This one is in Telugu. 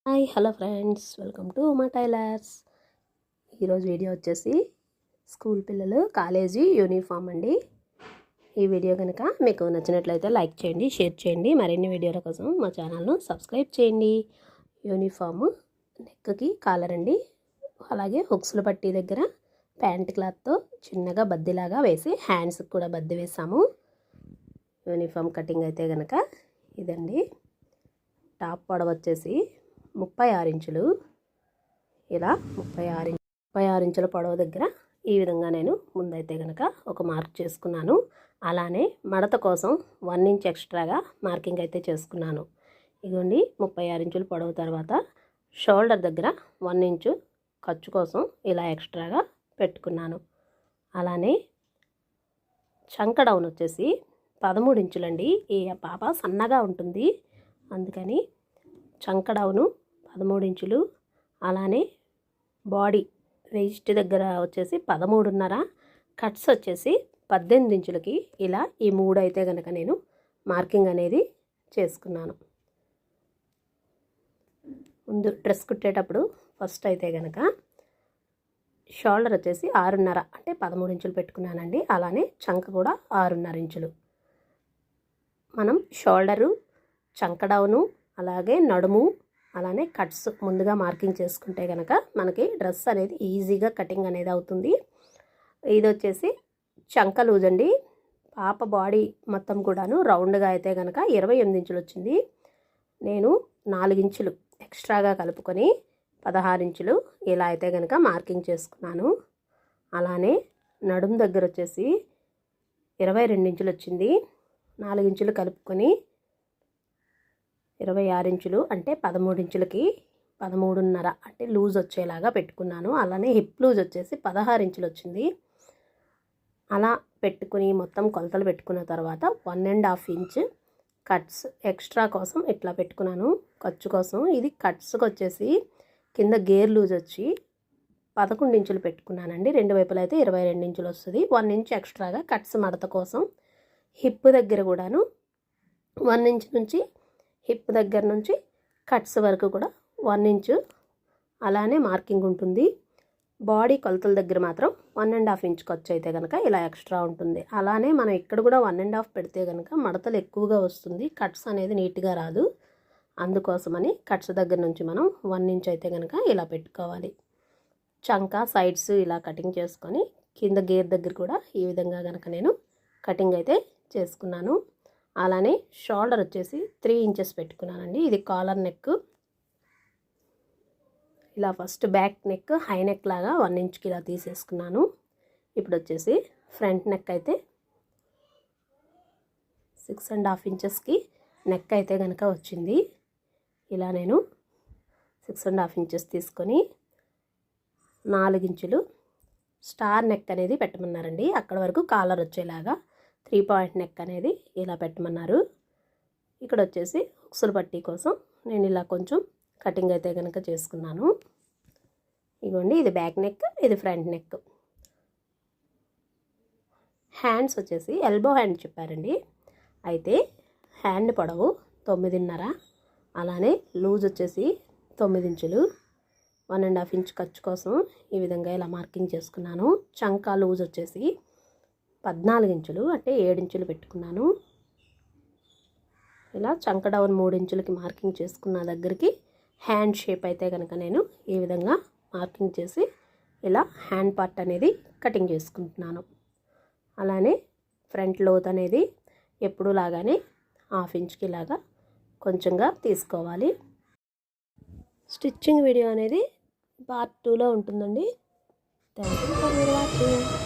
Hi hello friends, welcome to మా టైలర్స్. ఈరోజు వీడియో వచ్చేసి స్కూల్ పిల్లలు కాలేజీ యూనిఫామ్ అండి. ఈ వీడియో కనుక మీకు నచ్చినట్లయితే లైక్ చేయండి, షేర్ చేయండి. మరిన్ని వీడియోల కోసం మా ఛానల్ను సబ్స్క్రైబ్ చేయండి. యూనిఫాము నెక్కి కాలర్ అండి, అలాగే హుక్స్లు పట్టీ దగ్గర ప్యాంట్ క్లాత్తో చిన్నగా బద్దిలాగా వేసి హ్యాండ్స్కి కూడా బద్ది వేసాము. యూనిఫామ్ కటింగ్ అయితే కనుక ఇదండి. టాప్ పొడవు వచ్చేసి 36 ఇంచులు. ఇలా 36 ఇంచుల పొడవు దగ్గర ఈ విధంగా నేను ముందైతే కనుక ఒక మార్క్ చేసుకున్నాను. అలానే మడత కోసం 1 ఇంచ్ ఎక్స్ట్రాగా మార్కింగ్ అయితే చేసుకున్నాను. ఇదిగోండి 36 ఇంచుల పొడవు తర్వాత షోల్డర్ దగ్గర 1 ఇంచు ఖర్చు కోసం ఇలా ఎక్స్ట్రాగా పెట్టుకున్నాను. అలానే చంక డౌన్ వచ్చేసి 13 ఇంచులండి. ఈ పాప సన్నగా ఉంటుంది, అందుకని చంక డౌను 13 ఇంచులు. అలానే బాడీ వేస్ట్ దగ్గర వచ్చేసి 13.5, కట్స్ వచ్చేసి 18 ఇంచులకి ఇలా ఈ 3 అయితే కనుక నేను మార్కింగ్ అనేది చేసుకున్నాను. ముందు డ్రెస్ కుట్టేటప్పుడు ఫస్ట్ అయితే కనుక షోల్డర్ వచ్చేసి 6.5 అంటే 13 ఇంచులు పెట్టుకున్నానండి. అలానే చంక కూడా 6.5 ఇంచులు. మనం షోల్డరు, చంక డౌను, అలాగే నడుము, అలానే కట్స్ ముందుగా మార్కింగ్ చేసుకుంటే కనుక మనకి డ్రెస్ అనేది ఈజీగా కటింగ్ అనేది అవుతుంది. ఇది వచ్చేసి చంక లూజ్ అండి. పాప బాడీ మొత్తం కూడాను రౌండ్గా అయితే కనుక 28 ఇంచులు వచ్చింది. నేను 4 ఇంచులు ఎక్స్ట్రాగా కలుపుకొని 16 ఇంచులు ఇలా అయితే కనుక మార్కింగ్ చేసుకున్నాను. అలానే నడుము దగ్గర వచ్చేసి 22 ఇంచులు వచ్చింది. 4 ఇంచులు కలుపుకొని 26 ఇంచులు అంటే 13 ఇంచులకి 13.5 అంటే లూజ్ వచ్చేలాగా పెట్టుకున్నాను. అలానే హిప్ లూజ్ వచ్చేసి 16 ఇంచులు వచ్చింది. అలా పెట్టుకుని మొత్తం కొలతలు పెట్టుకున్న తర్వాత 1.5 ఇంచ్ కట్స్ ఎక్స్ట్రా కోసం ఇట్లా పెట్టుకున్నాను ఖర్చు కోసం. ఇది కట్స్కి వచ్చేసి కింద గేర్ లూజ్ వచ్చి 11 ఇంచులు పెట్టుకున్నానండి. రెండు వైపులు అయితే 22 ఇంచులు వస్తుంది. 1 ఇంచ్ ఎక్స్ట్రాగా కట్స్ మడత కోసం. హిప్ దగ్గర కూడాను 1 ఇంచ్ నుంచి హిప్ దగ్గర నుంచి కట్స్ వరకు కూడా 1 ఇంచు అలానే మార్కింగ్ ఉంటుంది. బాడీ కొలతల దగ్గర మాత్రం 1.5 ఇంచ్ ఖర్చు అయితే కనుక ఇలా ఎక్స్ట్రా ఉంటుంది. అలానే మనం ఇక్కడ కూడా 1.5 పెడితే కనుక మడతలు ఎక్కువగా వస్తుంది, కట్స్ అనేది నీట్గా రాదు. అందుకోసమని కట్స్ దగ్గర నుంచి మనం 1 ఇంచ్ అయితే కనుక ఇలా పెట్టుకోవాలి. చంక సైడ్స్ ఇలా కటింగ్ చేసుకొని కింద గేర్ దగ్గర కూడా ఈ విధంగా కనుక నేను కటింగ్ అయితే చేసుకున్నాను. అలానే షోల్డర్ వచ్చేసి 3 ఇంచెస్ పెట్టుకున్నానండి. ఇది కాలర్ నెక్. ఇలా first back neck high neck లాగా 1 ఇంచ్కి ఇలా తీసేసుకున్నాను. ఇప్పుడు వచ్చేసి ఫ్రంట్ నెక్ అయితే 6.5 ఇంచెస్కి నెక్ అయితే కనుక వచ్చింది. ఇలా నేను 6.5 ఇంచెస్ తీసుకొని 4 ఇంచులు స్టార్ నెక్ అనేది పెట్టమన్నారండి. అక్కడ వరకు కాలర్ వచ్చేలాగా 3 పాయింట్ నెక్ అనేది ఇలా పెట్టమన్నారు. ఇక్కడ వచ్చేసి హుక్స్ల పట్టీ కోసం నేను ఇలా కొంచెం కటింగ్ అయితే కనుక చేసుకున్నాను. ఇదిగోండి, ఇది బ్యాక్ నెక్, ఇది ఫ్రంట్ నెక్. హ్యాండ్స్ వచ్చేసి ఎల్బో హ్యాండ్ చెప్పారండి. అయితే హ్యాండ్ పొడవు 9.5, అలానే లూజ్ వచ్చేసి 9 ఇంచులు. 1.5 ఇంచ్ ఖర్చు కోసం ఈ విధంగా ఇలా మార్కింగ్ చేసుకున్నాను. చంకా లూజ్ వచ్చేసి 14 ఇంచులు అంటే 7 ఇంచులు పెట్టుకున్నాను. ఇలా చంక డౌన్ 3 ఇంచులకి మార్కింగ్ చేసుకున్న దగ్గరికి హ్యాండ్ షేప్ అయితే కనుక నేను ఈ విధంగా మార్కింగ్ చేసి ఇలా హ్యాండ్ పార్ట్ అనేది కటింగ్ చేసుకుంటున్నాను. అలానే ఫ్రంట్ లోత్ అనేది ఎప్పుడు లాగానే 1/2 ఇంచ్కి ఇలాగా కొంచెంగా తీసుకోవాలి. స్టిచ్చింగ్ వీడియో అనేది పార్ట్ 2లో ఉంటుందండి. Thank you for watching.